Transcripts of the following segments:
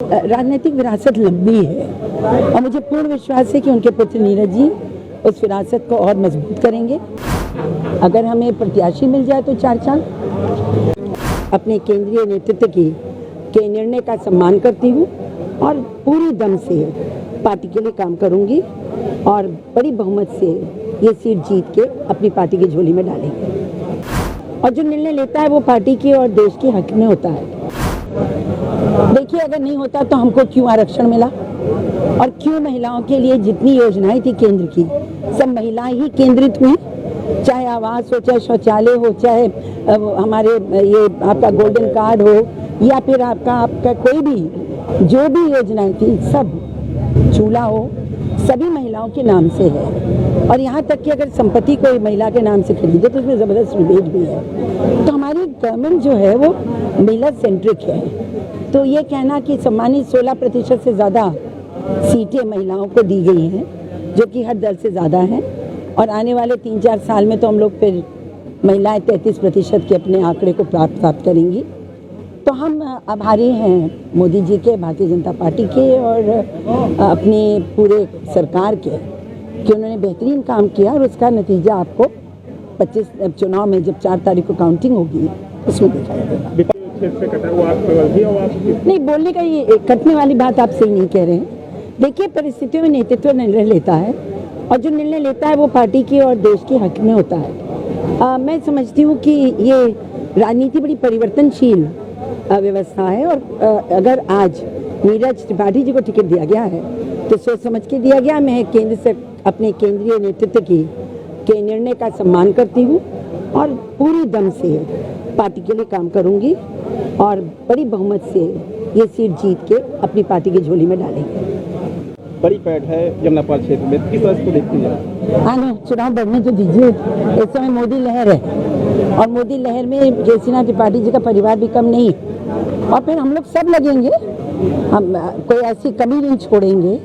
राजनीतिक विरासत लंबी है और मुझे पूर्ण विश्वास है कि उनके पुत्र नीरज जी उस विरासत को और मजबूत करेंगे। अगर हमें प्रत्याशी मिल जाए तो 4 साल अपने केंद्रीय नेतृत्व के निर्णय का सम्मान करती हूँ और पूरी दम से पार्टी के लिए काम करूँगी और बड़ी बहुमत से ये सीट जीत के अपनी पार्टी की झोली में डालेंगे। और जो निर्णय लेता है वो पार्टी के और देश के हक में होता है। देखिए, अगर नहीं होता तो हमको क्यों आरक्षण मिला और क्यों महिलाओं के लिए जितनी योजनाएं थी केंद्र की सब महिलाएं ही केंद्रित हुई, चाहे आवास हो, चाहे शौचालय हो, चाहे हमारे ये आपका गोल्डन कार्ड हो या फिर आपका कोई भी जो भी योजनाएं थी सब, चूल्हा हो, सभी महिलाओं के नाम से है। और यहाँ तक कि अगर संपत्ति कोई महिला के नाम से खरीदे तो उसमें ज़बरदस्त रिबेट भी है। तो हमारी गवर्नमेंट जो है वो महिला सेंट्रिक है। तो ये कहना कि सम्मानित 16% से ज़्यादा सीटें महिलाओं को दी गई हैं, जो कि हर दल से ज़्यादा है, और आने वाले 3-4 साल में तो हम लोग फिर महिलाएं 33% के अपने आंकड़े को प्राप्त करेंगी। तो हम आभारी हैं मोदी जी के, भारतीय जनता पार्टी के और अपनी पूरे सरकार के कि उन्होंने बेहतरीन काम किया और उसका नतीजा आपको 25 चुनाव में जब 4 तारीख को काउंटिंग होगी उसमें दिखाई देगा। नहीं, बोलने का ये कटने वाली बात आप सही नहीं कह रहे हैं। देखिए, परिस्थितियों में नेतृत्व निर्णय लेता है और जो निर्णय लेता है वो पार्टी के और देश के हक में होता है। मैं समझती हूँ कि ये राजनीति बड़ी परिवर्तनशील व्यवस्था है और अगर आज नीरज त्रिपाठी जी को टिकट दिया गया है तो सोच समझ के दिया गया। मैं केंद्र से अपने केंद्रीय नेतृत्व के निर्णय का सम्मान करती हूँ और पूरी दम से पार्टी के लिए काम करूँगी और बड़ी बहुमत से ये सीट जीत के अपनी पार्टी की झोली में डालेंगे। बड़ी पैठ है जमुनापाल क्षेत्र में, किस तरह को देखती है? हाँ नहीं, चुनाव बढ़ने तो दीजिए। इस समय मोदी लहर है और मोदी लहर में केसीनाथ त्रिपाठी जी का परिवार भी कम नहीं, और फिर हम लोग सब लगेंगे, हम कोई ऐसी कमी नहीं छोड़ेंगे।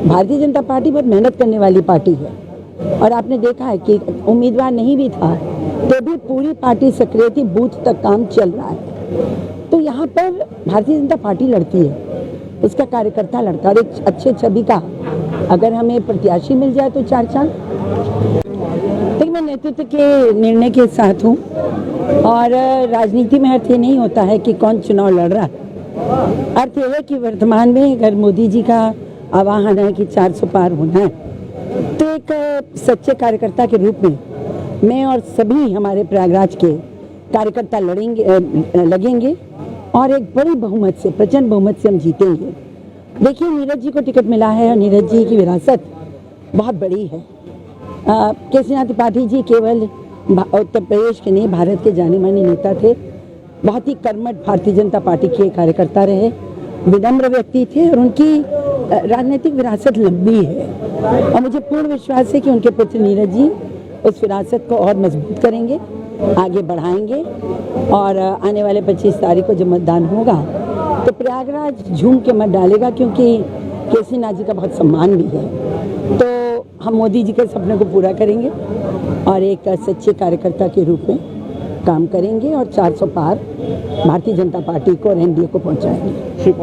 भारतीय जनता पार्टी बहुत मेहनत करने वाली पार्टी है और आपने देखा है कि उम्मीदवार नहीं भी था तो भी पूरी पार्टी सक्रिय थी, बूथ तक काम चल रहा है। तो यहाँ पर भारतीय जनता पार्टी लड़ती है, उसका कार्यकर्ता लड़ता है। एक अच्छे छवि का अगर हमें प्रत्याशी मिल जाए तो 4 साल। लेकिन मैं नेतृत्व के निर्णय के साथ हूँ और राजनीति में अर्थ ये नहीं होता है कि कौन चुनाव लड़ रहा है। अर्थ ये है कि वर्तमान में अगर मोदी जी का आह्वान है कि 400 पार होना है तो एक सच्चे कार्यकर्ता के रूप में मैं और सभी हमारे प्रयागराज के कार्यकर्ता लगेंगे और एक बड़ी बहुमत से, प्रचंड बहुमत से हम जीतेंगे। देखिए, नीरज जी को टिकट मिला है और नीरज जी की विरासत बहुत बड़ी है। केसीनाथ त्रिपाठी जी केवल उत्तर प्रदेश के नहीं, भारत के जाने माने नेता थे। बहुत ही कर्मठ भारतीय जनता पार्टी के कार्यकर्ता रहे, विनम्र व्यक्ति थे और उनकी राजनीतिक विरासत लंबी है और मुझे पूर्ण विश्वास है कि उनके पुत्र नीरज जी उस विरासत को और मजबूत करेंगे, आगे बढ़ाएंगे। और आने वाले 25 तारीख को जब मतदान होगा तो प्रयागराज झूम के मत डालेगा, क्योंकि केसीनाथ जी का बहुत सम्मान भी है। तो हम मोदी जी के सपने को पूरा करेंगे और एक सच्चे कार्यकर्ता के रूप में काम करेंगे और 400 पार भारतीय जनता पार्टी को और एनडीए को पहुंचाएंगे।